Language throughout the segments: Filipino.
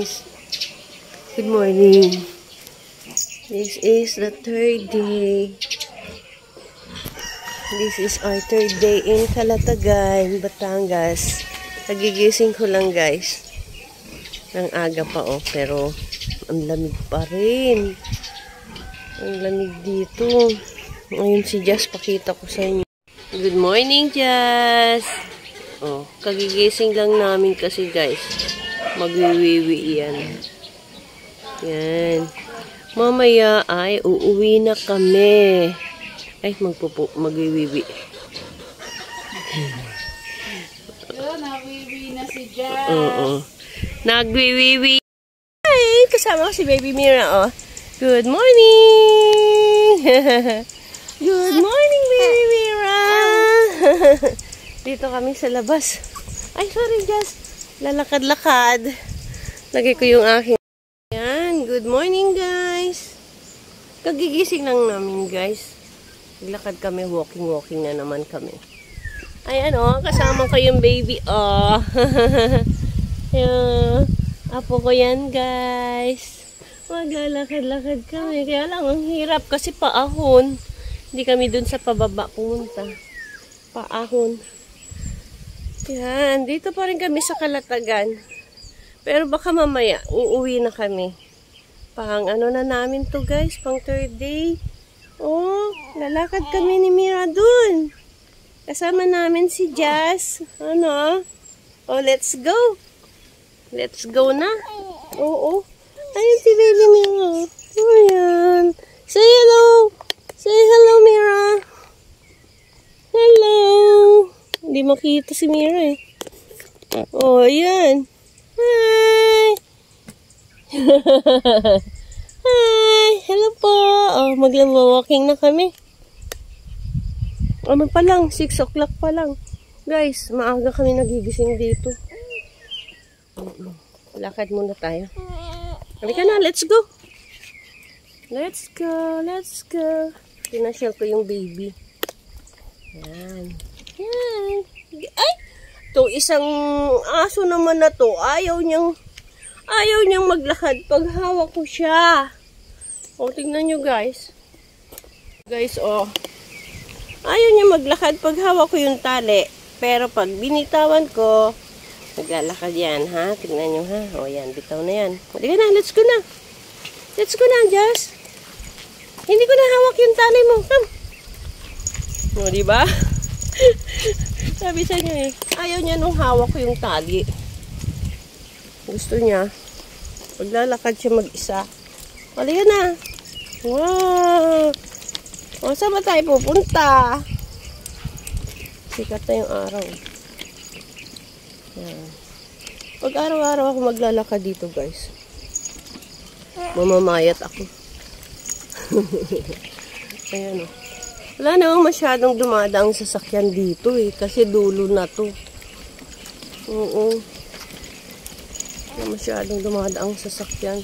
guys. Good morning. This is the third day. This is our third day in Calatagan, Batangas. Nagigising ko lang guys. Nang aga pa pero ang lamig pa rin. Ang lamig dito. Ngayon si Jazz, pakita ko sa inyo. Good morning, Jazz. Kagigising lang namin kasi guys. Magwiwiwi yan. Yan. Mamaya ay uuwi na kami. Ay, magwiwiwi. Nagwiwi na si Jazz. Oo. Nagwiwiwi. Ay, kasama ko si Baby Mira, Good morning! Good morning, Baby Mira! Dito kami sa labas. Ay, sorry, Jazz. Lalakad-lakad. Lagay ko yung aking. Yan. Good morning, guys. Kagigising lang namin, guys. Naglakad kami. Walking na naman kami. Ayan, kasama ko yung baby, Ayan. Apo ko yan, guys. Maglalakad-lakad kami. Kaya lang, ang hirap kasi paahon. Hindi kami dun sa pababa pumunta. Paahon. Yan. Dito pa rin kami sa Calatagan. Pero baka mamaya, uuwi na kami. Pang ano na namin to guys, pang third day. Lalakad kami ni Mira dun. Kasama namin si Jazz. Let's go. Let's go na. Ayun si Baby Mira. Ayan. Say hello. Say hello, Mira. Hello. Hindi makita si Mira ayan. Hi. Hi. Hello po. Magla-walking na kami. Ano pa lang? 6 o'clock pa lang. Guys, maaga kami nagigising dito. Lakad muna tayo. Halika na, let's go. Let's go. Pinasyal ko yung baby. Yan. Ay! Itong isang aso naman na to, ayaw niyang maglakad pag hawak ko siya. Tingnan nyo guys. Guys, ayaw niya maglakad pag hawak ko yung tali. Pero pag binitawan ko, naglalakad yan, ha? Tingnan nyo, ha? Yan, bitaw na yan. Halika na, let's go na. Let's go na, Jazz. Hindi ko na hawak yung tali mo. Come. Diba? Sabi sa niya ayaw niya nung hawak ko yung tali. Gusto niya, paglalakad siya mag-isa. Halika na. Wow! Saan ba tayo pupunta? Sikat na yung araw. Yan. Pag araw-araw ako maglalakad dito, guys. Mamamayat ako. Ayan Wala namang masyadong dumadaang sasakyan dito kasi dulo na to. Wala masyadong dumadaang sasakyan.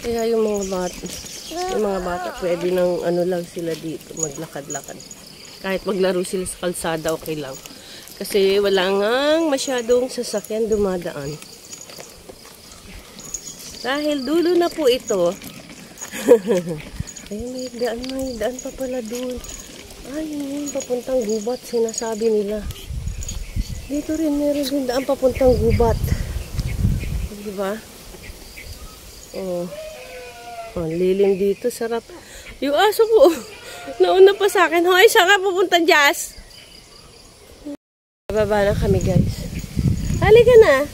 Kaya yung mga bata pwede nang lang sila dito, maglakad-lakad. Kahit maglaro sila sa kalsada, okay lang. Kasi wala ngang masyadong sasakyan dumadaan. Dahil dulo na po ito. Ayun, may daan pa pala doon. Yun, papuntang gubat, sinasabi nila. Dito rin meron din daan papuntang gubat. Diba? Lilim dito, sarap. Yung aso ko, nauna pa sa akin. Hoy, saan ka pupunta, Jazz? Pababa na kami, guys. Halika na.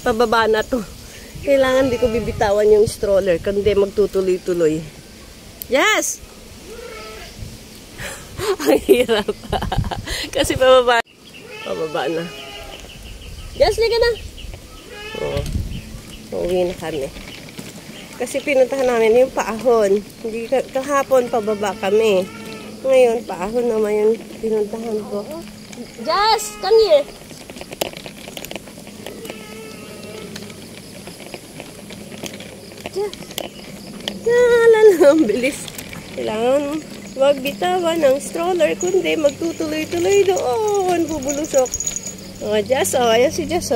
Pababa na to. Kailangan di ko bibitawan yung stroller, kundi magtutuloy-tuloy. Yes! Ang hirap. Kasi pababa na. Yes, liga na. Uwi na kami. Kasi pinuntahan namin yung paahon. Hindi kahapon pababa kami. Ngayon, paahon naman yung pinuntahan ko. Jazz, come here. Jazz. Ang bilis. Kailangan magbitawan ng stroller, kundi magtutuloy-tuloy doon. Bubulusok. Jazz, ayan si Jazz,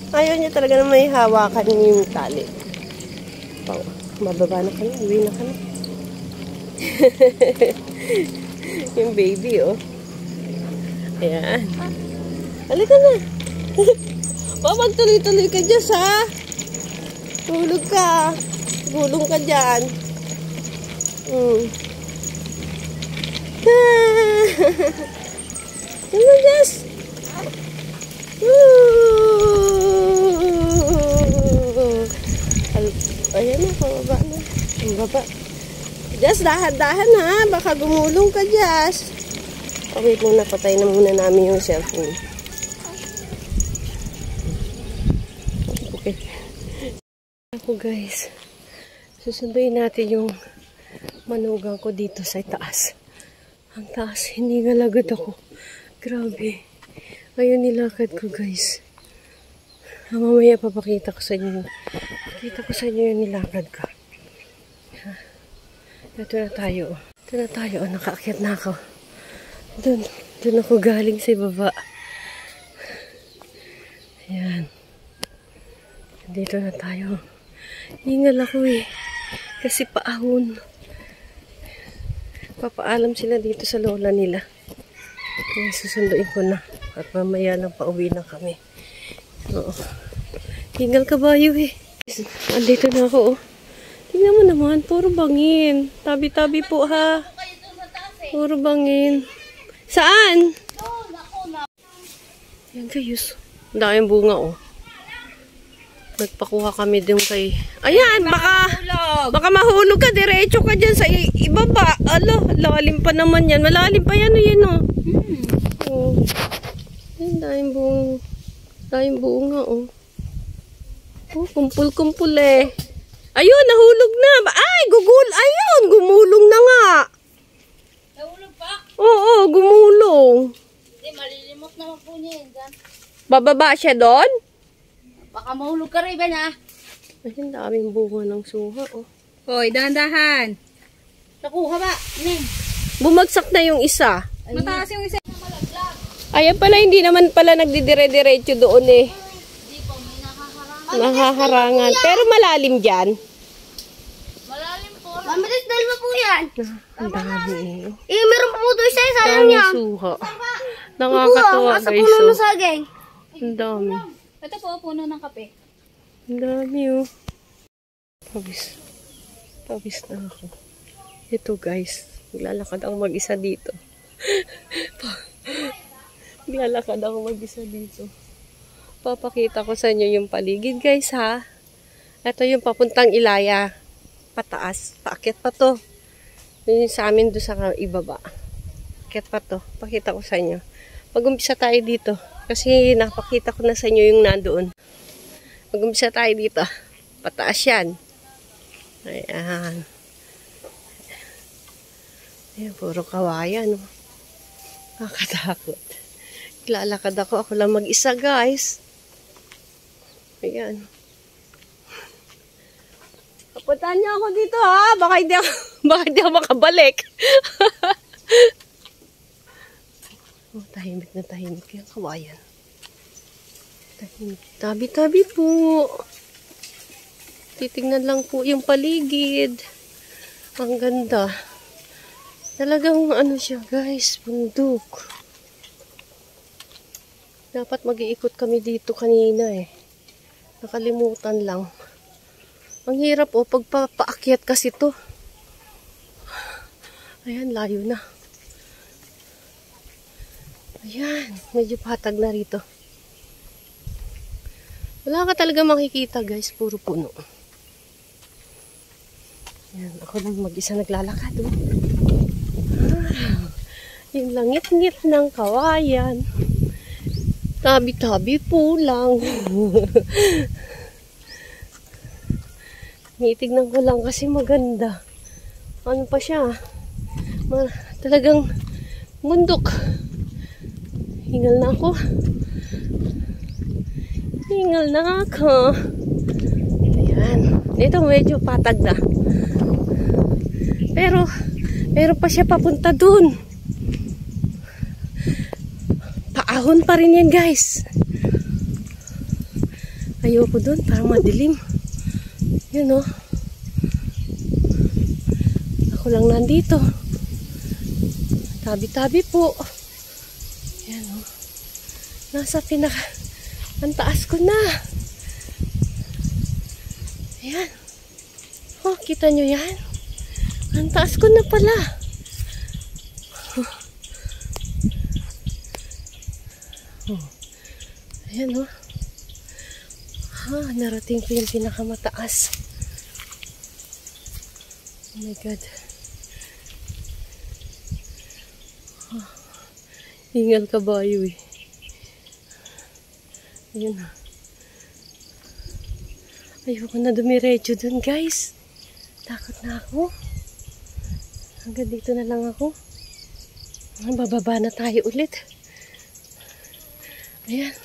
Ayaw niya talaga na may hawakan yung tali. Oh, mababa na kami. Uwi na kami. Yung baby, oh. Ayan. Halika na. Magtuloy-tuloy ka dyan, ha? Tulog ka. Gulong ka dyan. Ano, Jess? Ayan na, pababa na. Pababa. Jess, dahan-dahan, ha? Baka gumulong ka, Jess. Okay, muna, patay na muna namin yung cellphone. Okay. Ako, guys. Susunduin natin yung manugang ko dito sa taas. Ang taas, hindi galagad ako. Grabe. Ngayon nilakad ko, guys. Mamaya papakita ko sa inyo. Pakita ko sa inyo yung nilakad ko. Ito na tayo. Ito na tayo. Nakaakyat na ako. Doon ako galing sa baba. Ayan. Dito na tayo. Hingal ako eh. Kasi paahon. Papaalam sila dito sa lola nila. Kaya susunduin ko na. At mamaya lang pauwi na kami. Oo. Hingal kabayo eh. Andito na ako oh. Tingnan mo naman. Puro bangin. Tabi-tabi po ha. Puro bangin. Saan? Yan guys. Daming bunga oh. Nagpakuha kami din kay... Ayan, baka mahulog ka. Diretso ka dyan sa ibaba. Alo, lalim pa naman yan. Malalim pa yan o yun o. Oh. Ayan, daming bunga o. Oh, kumpul-kumpul eh. Ayun, nahulog na. Ay, ayun, gumulong na nga. Nahulog pa? Oo, gumulong. Hindi, malilimot naman po niya yun. Bababa siya doon? Baka mahulog ka rin ba na? Ayun, daming bunga ng suha, oh. Hoy, dahan-dahan. Nakuha ba? Neng. Bumagsak na yung isa. Mataas yung isa. Malaglag. Ayan pala, hindi naman pala nagdidire-diretso doon eh. Hindi po, may nakaharangan. Nahaharangan. Pero malalim dyan. Malalim po. Mamilis, dalawa po yan. Ang dami eh. Meron pa po ito isa. Sayang Dami niya. suha. Nakakatuwa Asa guys. puno Oh. ng saging. Ang dami. Ito po, puno ng kape. Ang dami oh. Pawis na ako. Ito guys. Maglalakad ako mag-isa dito. Maglalakad ako mag-isa dito. Papakita ko sa inyo yung paligid guys ha. Ito yung papuntang Ilaya. Pataas. Paakyat pa to. Yun yung sa amin doon sa ibaba. Paakyat pa to. Pakita ko sa inyo. Mag-umpisa tayo dito. Kasi napakita ko na sa inyo yung nandoon. Mag-umpisa tayo dito. Pataas yan. Ayan. Ayan, puro kawayan. Oh. Nakakatakot. Lalakad ako. Ako lang mag-isa guys. Ayan. Kapuntahan niyo ako dito ha. Baka hindi ako makabalik. Oh, tahimik na tahimik yung kawayan. Tahimik. Tabi-tabi po. Titingnan lang po yung paligid. Ang ganda. Talagang ano siya guys, bundok. Dapat mag-iikot kami dito kanina eh. Nakalimutan lang. Ang hirap oh, pagpapaakyat kasi to. Ayan, layo na. Ayan, medyo patag na rito. Wala ka talaga makikita guys, puro puno. Ayan, ako lang mag-isa naglalakad. Oh. Yung langit-ngit ng kawayan. Tabi-tabi po lang. Nitignan ko lang kasi maganda. Ano pa siya? Talagang bundok. Hingal na ako. Hingal na ako. Ayan. Ito medyo patag na. Pero pa siya papunta dun. Paahon pa rin yan guys. Ayoko dun, parang madilim. Yun, oh. Ako lang nandito. Tabi-tabi po. Yan, oh. Nasa ang taas ko na. Ayan. Oh, kita nyo yan? Ang taas ko na pala. Oh. Ayan, oh. Narating ko yung pinakamataas. Oh my God. Hingal kabayo eh. Ayun. Ayoko na dumiretso dun, guys. Takot na ako. Hanggang dito na lang ako. Bababa na tayo ulit. Ayan.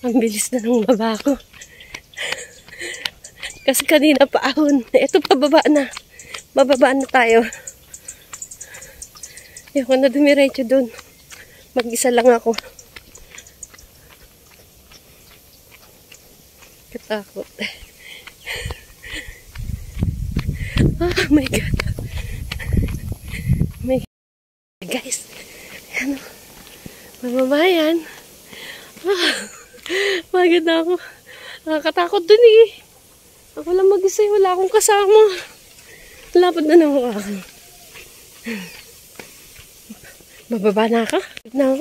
Ang bilis na ng baba ko. Kasi kanina pa ahon. Ito pababa na. Bababa na tayo. Ayoko na dumiretso dun. Mag-isa lang ako. Katakot. Oh my God. Guys. Ano? Mababayan. Magod na ako. Nakakatakot dun eh. Ako lang mag-isa. Wala akong kasama. Lapad na naman ako. Bababa na ako.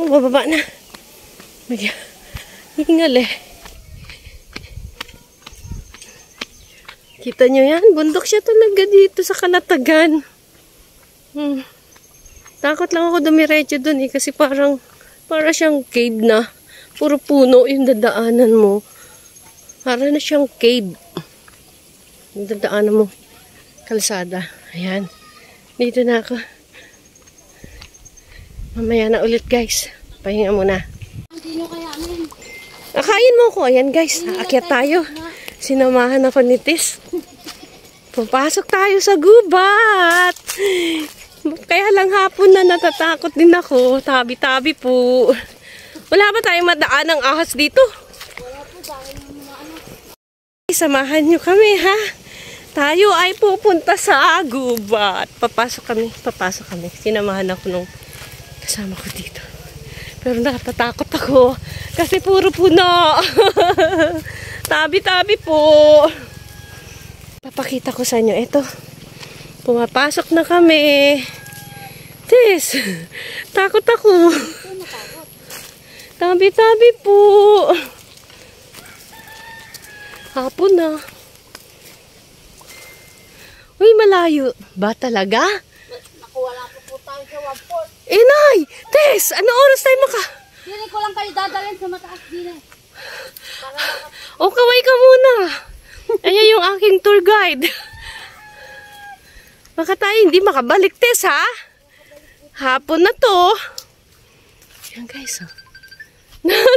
Bababa na. Hingal eh. Kita nyo yan? Bundok siya talaga dito sa Kalatagan. Takot lang ako dumiretso dun eh. Kasi para siyang cave na. Puro puno yung dadaanan mo. Para na siyang cave. Yung dadaanan mo. Kalsada. Ayan. Dito na ako. Mamaya na ulit guys. Pahinga muna. Sino kaya amin? Akain mo ko. Ayan guys. Aakyat tayo. Sinamahan ako ni Tis. Papasok tayo sa gubat. Kaya lang hapon na natatakot din ako. Tabi-tabi po. Wala ba tayong madaan ng ahas dito? Wala po. Dahil yung mga ano. Samahan nyo kami ha. Tayo ay pupunta sa gubat. Papasok kami. Sinamahan ako nung kasama ko dito. Pero natatakot ako. Kasi puro puno. Tabi-tabi po. Papakita ko sa inyo. Ito. Pumapasok na kami. Tis. Takot ako. Tabi-tabi po. Hapon na. Uy, malayo. Ba talaga? Naku, wala po tayo sa wapor. Inay! Tess! Ano oras tayo Dili ko lang kayo dadalhin sa mataas din eh. O, kaway ka muna. Ayan yung aking tour guide. Baka tayo hindi makabalik, Tess, ha? Hapon na to. Yan, guys, oh.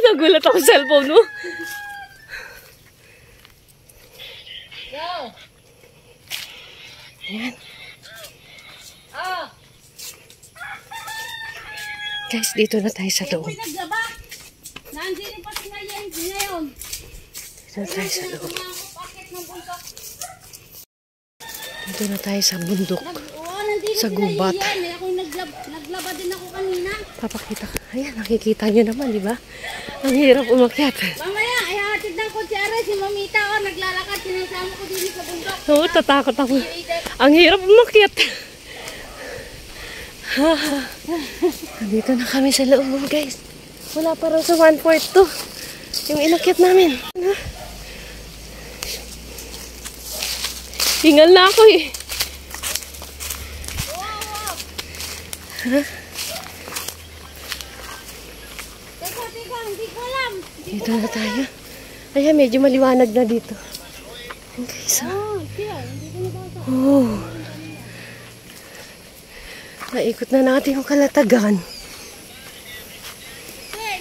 Nagulat ako sa cellphone mo. Go! Ayan. Guys, dito na tayo sa loob. Uy, naglaba. Nandiyan pa si ngayon. Dito na tayo sa loob. Bakit ng bundok? Dito na tayo sa bundok. Nandito Sa gubat. Ako naglaba din ako kanina. Papakita ka. Ayan, nakikita nyo naman, di ba? Ang hirap umakyat. Mamaya, ay hatid ng kutsara si Mamita o naglalakad. Sinasama ko din sa bundok. Oo, tatakot ako. Ang hirap umakyat. Dito na kami sa loob, guys. Wala pa raw sa 1/4 to. Yung inakyat namin. Hingal na ako eh. Teka, hindi ko alam. Dito na tayo. Ayan, medyo maliwanag na dito. Okay, so. Oh. Naikot na natin yung Kalatagan.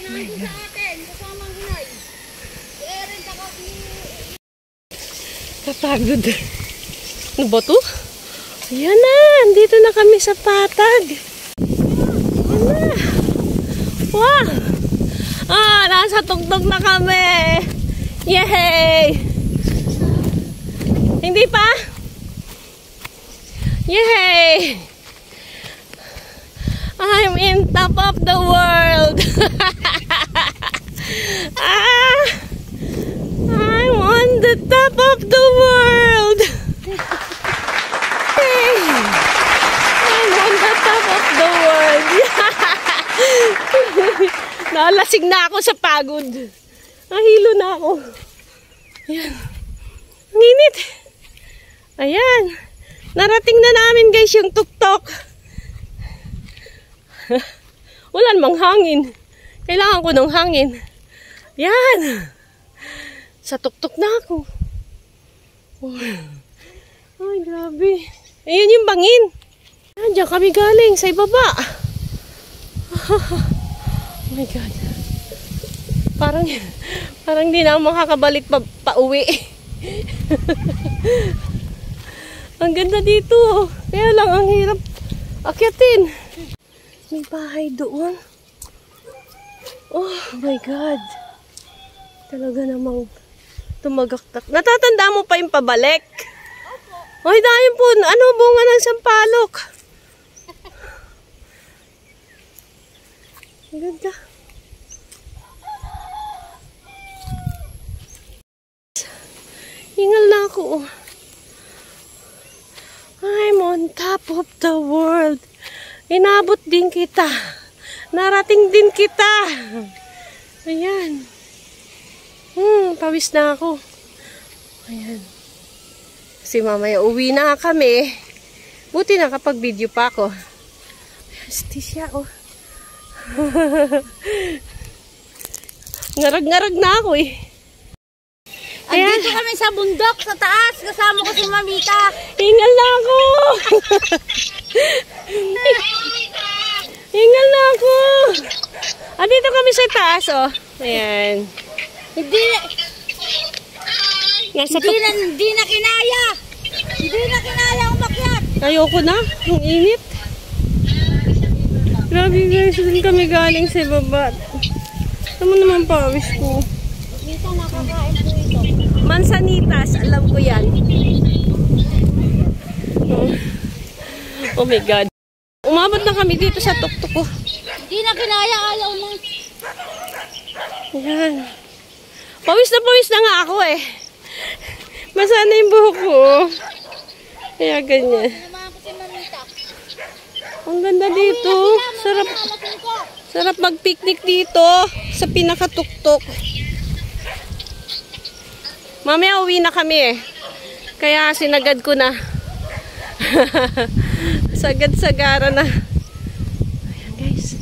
Nandun sa atin, kasama ang hinay. Eren ako Kapagod. Ano ba to? Ayan na, andito na kami sa patag. Ayan na. Wow! Nasa tugtog na kami. Yay! Hindi pa? Yay! I'm in top of the world. I'm on the top of the world. Hey! I'm on the top of the world. Nalasing na ako sa pagod. Nahilo na ako. Ayan. Ang init. Ayan. Narating na namin guys yung tuktok. Wala namang hangin. Kailangan ko ng hangin. Yan. Sa tuktok na ako. Ay, grabe. Ayun yung bangin. Diyan kami galing sa ibaba. Oh my God. Parang di na ako makakabalik pa uwi. Ang ganda dito. Kaya lang ang hirap akyatin. May bahay doon. Oh my God. Talaga namang tumagaktak. Natatanda mo pa yung pabalik? Opo. Ay, dahil po. Ano, bunga ng sampalok. Ang ganda. Hingal na ako. I'm on top of the world. Inabot din kita. Narating din kita. Ayan. Pawis na ako. Ayan. Kasi mamaya uwi na kami. Buti na kapag video pa ako. Ayan, siya, oh. Ngarag-ngarag na ako eh. Andito kami sa bundok, sa taas. Kasama ko si Mamita. Hingal na ako. Hingal na ako. Andito kami sa taas, oh. Ayan. Hindi na kinaya. Hindi na kinaya umakyat. Ayoko na. Ang init. Grabe guys. Doon kami galing sa baba. Tama naman pawis ko. Dito nakakain po ito. Mansanitas. Alam ko yan. Oh my God. Umabot na kami dito sa tuktok ko. Hindi na kinaya. Ayaw na. Ayan. Pawis na nga ako eh. Basa na yung buhok ko. Kaya ganyan. Ang ganda dito. Sarap mag-picnic dito sa pinakatuktok. Mamaya uwi na kami eh. Kaya sinagad ko na. Sagad-sagara na. Ayan guys.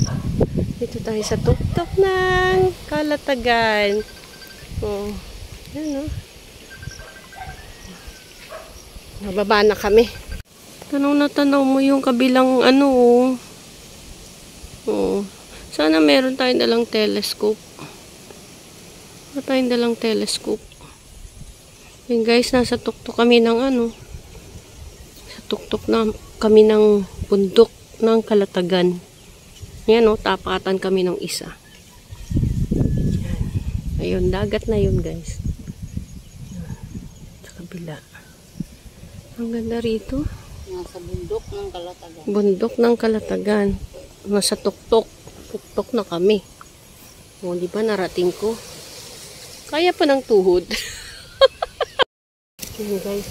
Dito tayo sa tuktok ng Kalatagan. Oh. Ayan, oh. Nababa na kami. Tanaw na tanaw mo yung kabilang ano, oh. Oh. Sana meron tayong dalang telescope. Meron tayong dalang telescope. Ayan guys, nasa tuktok kami ng ano. Sa tuktok na kami ng bundok ng Kalatagan. Ayan, oh, tapatan kami ng isa. Ayun, dagat na yun guys. Sa kabila. Ang ganda rito. Nasa bundok ng Kalatagan. Bundok ng Kalatagan. Nasa tuktok. Tuktok na kami. O, di ba narating ko? Kaya pa ng tuhod. Ayun guys.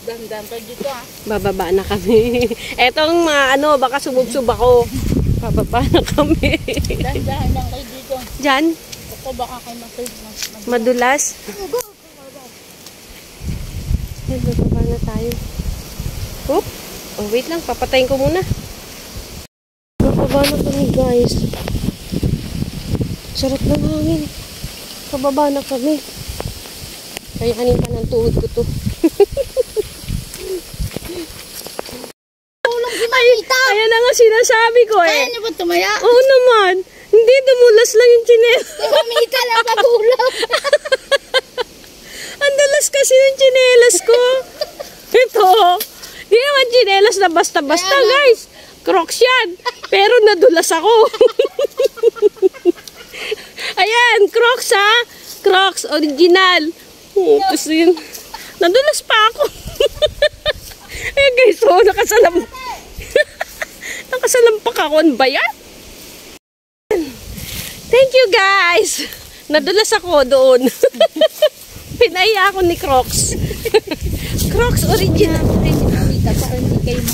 Dandan ka dito ah. Bababa na kami. Etong ano, baka sumubsub ako. Bababa na kami. Dandahan lang kayo dito. Diyan? Ako baka kayo Madulas? Yan, bababa na tayo. Oop! Oh, wait lang. Papatayin ko muna. Bababa na kami, guys. Sarap ng hangin. Bababa na kami. Kayanin pa ng tuhod ko to. Tulong si Mamita! Ayan na nga sinasabi ko eh. Kaya niyo ba tumaya? Oo naman. Hindi, dumulas lang yung chinelas. Si Mamita lang patulong. Ang dalas kasi yung chinelas ko. Ito. Di naman chinelas na basta-basta, guys. Crocs yan. Pero nadulas ako. Ayan, Crocs ha. Crocs, original. Oh, tapos yun. Nadulas pa ako. Eh guys, oh, nakasalampak ako. Ano ba yan? Thank you guys. Nadulas ako doon. Pinaya ako ni Crocs. Crocs original.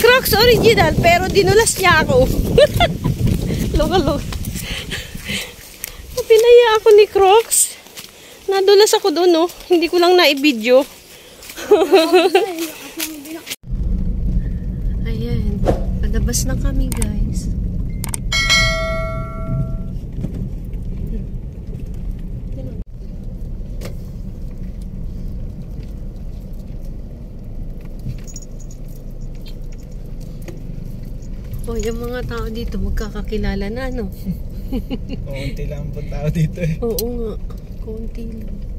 Crocs original, pero dinulas niya ako. Loka. Pinaya ako ni Crocs. Nadulas ako doon, no? Hindi ko lang na-i-video. Ayan. Palabas na kami, guys. Oh, yung mga tao dito magkakakilala na, no? Konti lang po tao dito eh. Oo nga. Konti lang.